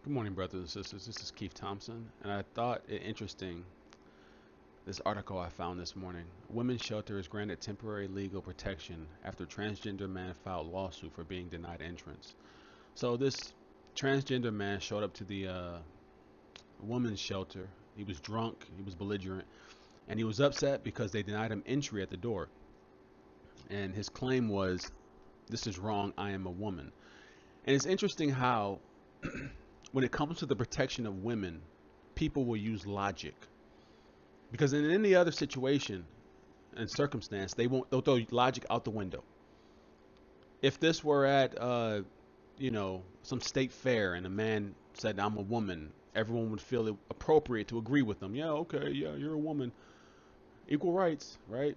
Good morning, brothers and sisters. This is Keith Thompson, and I thought it interesting this article I found this morning. Women's shelter is granted temporary legal protection after transgender man filed lawsuit for being denied entrance. So this transgender man showed up to the women's shelter. He was drunk, he was belligerent, and he was upset because they denied him entry at the door. And his claim was, "This is wrong. I am a woman." And it's interesting how when it comes to the protection of women, people will use logic. Because in any other situation and circumstance, they'll throw logic out the window. If this were at some state fair and a man said I'm a woman, everyone would feel it appropriate to agree with them. Yeah, okay, yeah, you're a woman, equal rights, right?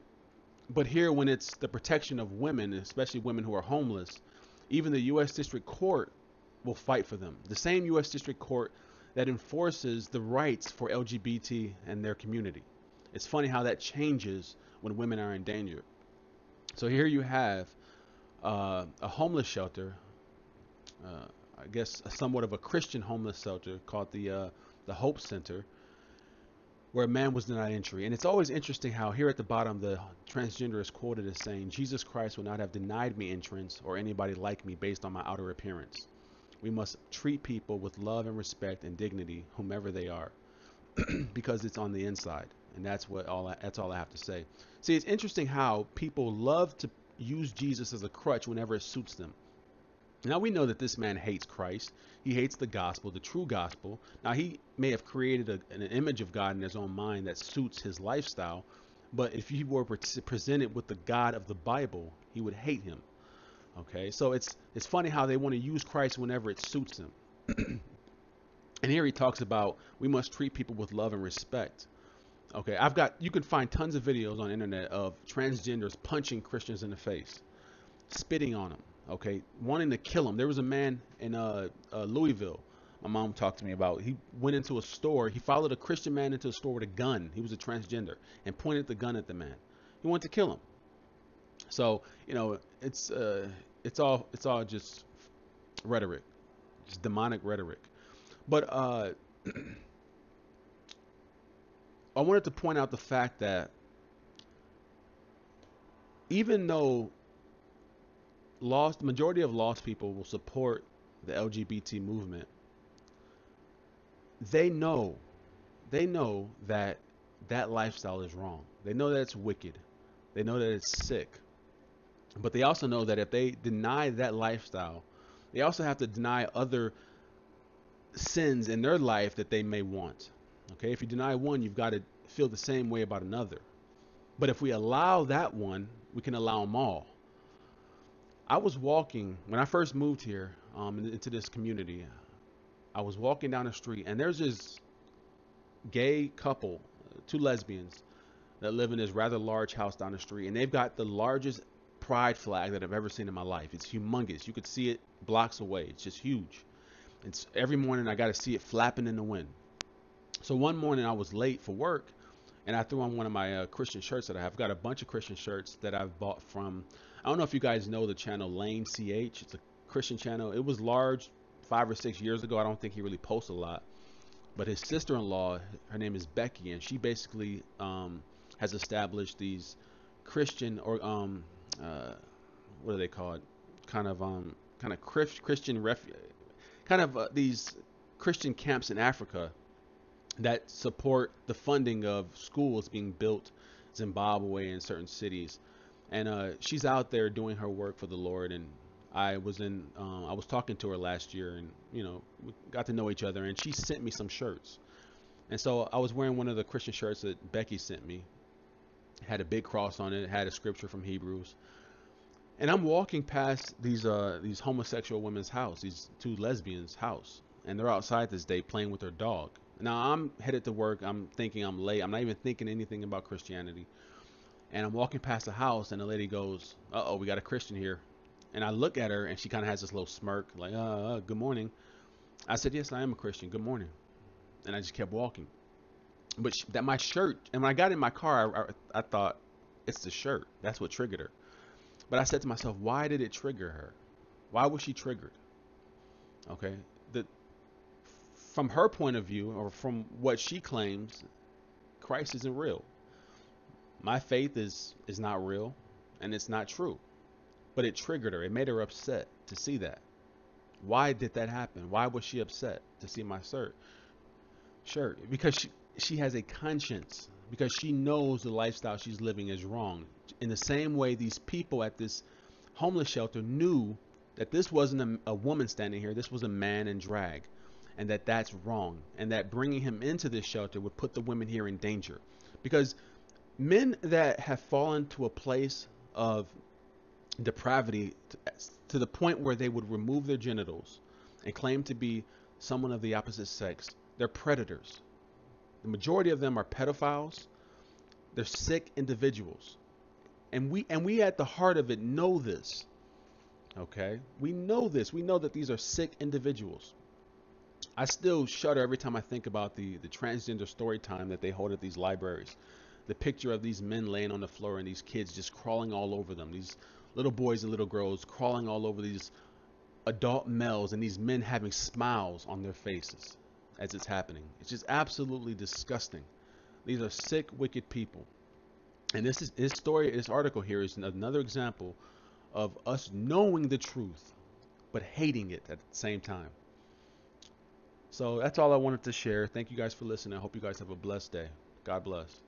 But here, when it's the protection of women, especially women who are homeless, even the U.S. District Court will fight for them. The same U.S. District Court that enforces the rights for LGBT and their community. It's funny how that changes when women are in danger. So here you have a homeless shelter, I guess somewhat of a Christian homeless shelter called the Hope Center, where a man was denied entry. And it's always interesting how here at the bottom the transgender is quoted as saying, "Jesus Christ would not have denied me entrance or anybody like me based on my outer appearance. We must treat people with love and respect and dignity, whomever they are, because it's on the inside." And that's all I have to say. See, it's interesting how people love to use Jesus as a crutch whenever it suits them. Now we know that this man hates Christ. He hates the gospel, the true gospel. Now he may have created an image of God in his own mind that suits his lifestyle, but if he were presented with the God of the Bible, he would hate him. Okay, so it's funny how they want to use Christ whenever it suits them. And here he talks about we must treat people with love and respect. Okay, you can find tons of videos on the internet of transgenders punching Christians in the face, spitting on them. Okay, wanting to kill them. There was a man in Louisville. My mom talked to me about. He went into a store. He followed a Christian man into a store with a gun. He was a transgender and pointed the gun at the man. He wanted to kill him. So it's all just rhetoric, just demonic rhetoric. But I wanted to point out the fact that even though the majority of lost people will support the LGBT movement, they know, they know that that lifestyle is wrong. They know that it's wicked. They know that it's sick. But they also know that if they deny that lifestyle, they also have to deny other sins in their life that they may want. Okay, if you deny one, you've got to feel the same way about another. But if we allow that one, we can allow them all. I was walking when I first moved here into this community. I was walking down the street, and there's this gay couple, two lesbians, that live in this rather large house down the street, and they've got the largest pride flag that I've ever seen in my life. It's humongous. You could see it blocks away. It's just huge. It's every morning I got to see it flapping in the wind. So one morning I was late for work, and I threw on one of my Christian shirts that I have. I've got a bunch of Christian shirts that I've bought from. I don't know if you guys know the channel Lane CH. It's a Christian channel. It was large 5 or 6 years ago. I don't think he really posts a lot. But his sister-in-law, her name is Becky, and she basically has established these Christian or what do they call it? Kind of Christian kind of these Christian camps in Africa that support the funding of schools being built in Zimbabwe and certain cities. And she's out there doing her work for the Lord. And I was talking to her last year, and we got to know each other. And she sent me some shirts. And so I was wearing one of the Christian shirts that Becky sent me. It had a big cross on it. It had a scripture from Hebrews. And I'm walking past these homosexual women's house, these two lesbians' house, and they're outside this day playing with their dog. Now I'm headed to work. I'm thinking I'm late. I'm not even thinking anything about Christianity. And I'm walking past the house, and the lady goes, "Uh-oh, we got a Christian here." And I look at her, and she kind of has this little smirk, like, "Good morning." I said, "Yes, I am a Christian. Good morning." And I just kept walking. But that my shirt, and when I got in my car, I thought it's the shirt. That's what triggered her. But I said to myself, why did it trigger her? Why was she triggered? Okay. The from her point of view, or from what she claims, Christ isn't real. My faith is not real, and it's not true. But it triggered her. It made her upset to see that. Why did that happen? Why was she upset to see my shirt? Sure, because she has a conscience, because she knows the lifestyle she's living is wrong. In the same way, these people at this homeless shelter knew that this wasn't a woman standing here, this was a man in drag, and that that's wrong, and that bringing him into this shelter would put the women here in danger. Because men that have fallen to a place of depravity to the point where they would remove their genitals and claim to be someone of the opposite sex, they're predators. The majority of them are pedophiles. They're sick individuals. And we at the heart of it know this. Okay? We know this. We know that these are sick individuals. I still shudder every time I think about the transgender story time that they hold at these libraries. The picture of these men laying on the floor and these kids just crawling all over them. These little boys and little girls crawling all over these adult males, and these men having smiles on their faces as it's happening. It's just absolutely disgusting. These are sick, wicked people. And this article here is another example of us knowing the truth, but hating it at the same time. So that's all I wanted to share. Thank you guys for listening. I hope you guys have a blessed day. God bless.